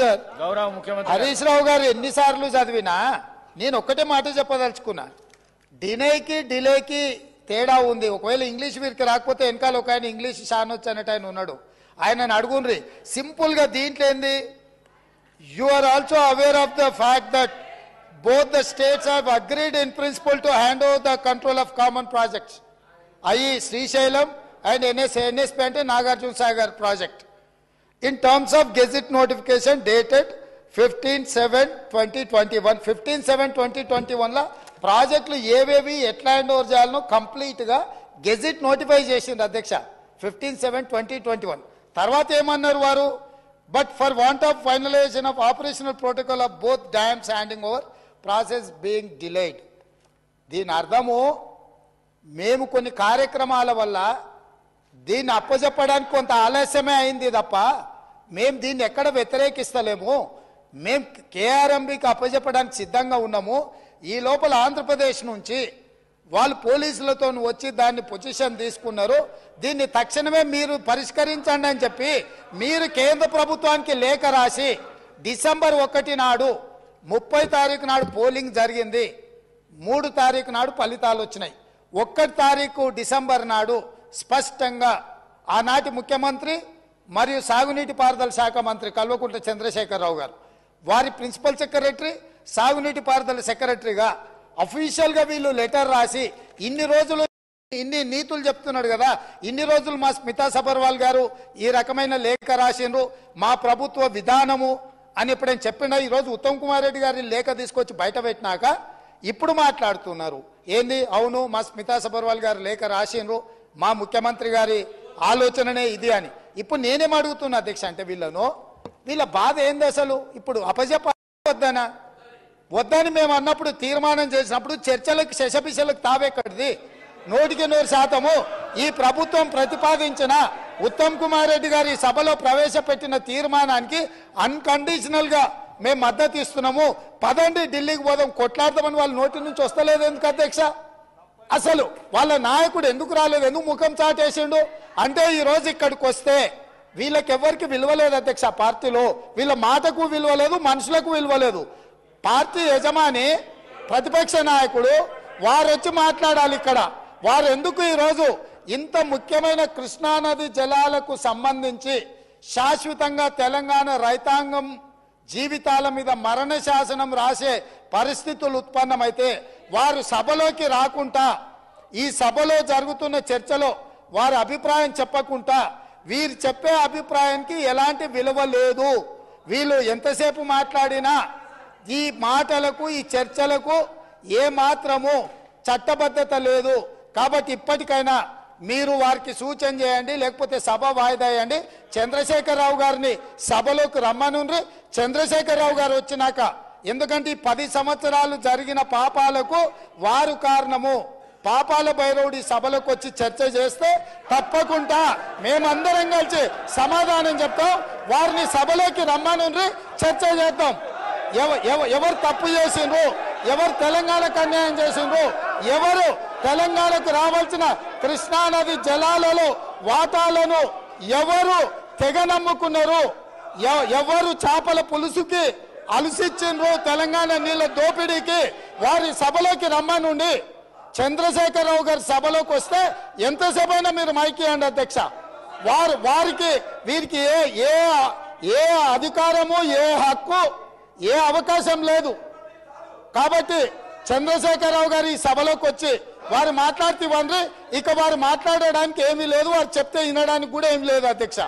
Sir. గౌరవ ముఖ్యమంత్రి హరీష్ రావు గారు ఎన్నిసార్లు చదివినా నేను ఒక్కటే మాట చెప్పదలుచుకున్నా. డిలేకి తేడా ఉంది. ఒకవేళ ఇంగ్లీష్ వీరికి రాకపోతే వెనకాల ఒక ఆయన ఇంగ్లీష్ షానొచ్చు అనేట ఆయన ఉన్నాడు, ఆయనను అడుగుండ్రి. సింపుల్గా దీంట్లో ఏంది, you are also aware of the fact that both the states have agreed in principle to hand over the control of common projects, i.e. Srisailam and NSP ante Nagarjuna Sagar project, in terms of gazette notification dated 15/7/2021. 15/7/2021 la ప్రాజెక్టులు ఏవేవి ఎట్లా hand over చేయాలనో కంప్లీట్గా gazette notify చేసింది అధ్యక్ష 15/7/2021. తర్వాత ఏమన్నారు వారు, but for want of finalisation of operational protocol of both dams handing over process being delayed. దీని అర్థము మేము కొన్ని కార్యక్రమాల వల్ల దీన్ని అప్పచెప్పడానికి కొంత ఆలస్యమే అయింది తప్ప మేము దీన్ని ఎక్కడ వ్యతిరేకిస్తలేము. మేము కేఆర్ఎంబీకి అప్పచెప్పడానికి సిద్ధంగా ఉన్నాము. ఈ లోపల ఆంధ్రప్రదేశ్ నుంచి వాళ్ళు పోలీసులతో వచ్చి దాన్ని పొజిషన్ తీసుకున్నారు. దీన్ని తక్షణమే మీరు పరిష్కరించండి అని చెప్పి మీరు కేంద్ర ప్రభుత్వానికి లేఖ రాసి డిసెంబర్ 1 నాడు 30 తారీఖు నాడు పోలింగ్ జరిగింది. 3 తారీఖు నాడు ఫలితాలు వచ్చినాయి. 1 తారీఖు డిసెంబర్ నాడు స్పష్టంగా ఆనాటి ముఖ్యమంత్రి మరియు సాగునీటి పారుదల శాఖ మంత్రి కల్వకుంట్ల చంద్రశేఖరరావు గారు, వారి ప్రిన్సిపల్ సెక్రటరీ, సాగునీటి పారుదల సెక్రటరీగా అఫీషియల్గా వీళ్ళు లెటర్ రాసి ఇన్ని రోజులు ఇన్ని నీతులు చెప్తున్నాడు కదా, ఇన్ని రోజులు మా స్మితా సబర్వాల్ గారు ఈ రకమైన లేఖ రాసిండ్రు, మా ప్రభుత్వ విధానము అని ఎప్పుడైనా చెప్పినా ఈరోజు ఉత్తమ్ కుమార్ రెడ్డి గారిని లేఖ తీసుకొచ్చి బయట పెట్టినాక ఇప్పుడు మాట్లాడుతున్నారు ఏంది, అవును మా స్మితా సబర్వాల్ గారు లేఖ రాసిండ్రు, మా ముఖ్యమంత్రి గారి ఆలోచననే ఇది అని. ఇప్పుడు నేనేం అడుగుతున్నా అధ్యక్ష అంటే వీళ్ళ బాధ ఏంది అసలు? ఇప్పుడు అపజెప్ప వద్దని మేము అన్నప్పుడు తీర్మానం చేసినప్పుడు చర్చలకు శశపిశలకు తావెక్కడిది? 100% ఈ ప్రభుత్వం ప్రతిపాదించిన ఉత్తమ్ కుమార్ రెడ్డి గారి సభలో ప్రవేశపెట్టిన తీర్మానానికి అన్కండిషనల్ గా మేము మద్దతు ఇస్తున్నాము. పదండి ఢిల్లీకి పోదాం కొట్లాడదామని వాళ్ళ నోటి నుంచి వస్తలేదు ఎందుకు అధ్యక్ష? అసలు వాళ్ళ నాయకుడు ఎందుకు రాలేదు, ఎందుకు ముఖం చాటేసిండు అంటే ఈ రోజు ఇక్కడికి వస్తే వీళ్ళకెవ్వరికి విలువలేదు అధ్యక్ష. పార్టీలో వీళ్ళ మాటకు విలువలేదు, మనుషులకు విలువలేదు. పార్టీ యజమాని ప్రతిపక్ష నాయకుడు వారు వచ్చి మాట్లాడాలి ఇక్కడ. వారు ఎందుకు ఈరోజు ఇంత ముఖ్యమైన కృష్ణానది జలాలకు సంబంధించి శాశ్వతంగా తెలంగాణ రైతాంగం జీవితాల మీద మరణ శాసనం రాసే పరిస్థితులు ఉత్పన్నమైతే వారు సభలోకి రాకుండా ఈ సభలో జరుగుతున్న చర్చలో వారి అభిప్రాయం చెప్పకుండా వీరు చెప్పే అభిప్రాయానికి ఎలాంటి విలువ లేదు. వీళ్ళు ఎంతసేపు మాట్లాడినా ఈ మాటలకు ఈ చర్చలకు ఏ మాత్రము చట్టబద్ధత లేదు. కాబట్టి ఇప్పటికైనా మీరు వారికి సూచన చేయండి, లేకపోతే సభ వాయిదా వేయండి. చంద్రశేఖరరావు గారిని సభలోకి రమ్మనుండ్రి. చంద్రశేఖరరావు గారు వచ్చినాక, ఎందుకంటే ఈ 10 సంవత్సరాలు జరిగిన పాపాలకు వారు కారణము. పాపాల భైరవుడి సభలకు వచ్చి చర్చ చేస్తే తప్పకుండా మేమందరం కలిసి సమాధానం చెప్తాం. వారిని సభలోకి రమ్మనుండ్రి, చర్చ చేద్దాం. ఎవరు తప్పు చేసిండ్రు, ఎవరు తెలంగాణకు అన్యాయం చేసిండ్రు, ఎవరు తెలంగాణకు రావాల్సిన కృష్ణానది జలాలలో వాటాలను ఎవరు తెగ నమ్ముకున్నారు, ఎవరు చేపల పులుసుకి అలసిచ్చిండ్రు వారి నీళ్ళ దోపిడీకి వారి సభలోకి రమ్మనుండి చంద్రశేఖరరావు గారి సభలోకి వస్తే ఎంతసేపు అయినా మీరు మైకియండి అధ్యక్ష. వారికి వీరికి ఏ అధికారము, ఏ హక్కు, ఏ అవకాశం లేదు. కాబట్టి చంద్రశేఖరరావు గారు ఈ సభలోకి వచ్చి వారు మాట్లాడితే ఇవ్వండి. ఇక వారు మాట్లాడడానికి ఏమీ లేదు, వారు చెప్తే వినడానికి కూడా ఏమీ లేదు అధ్యక్ష.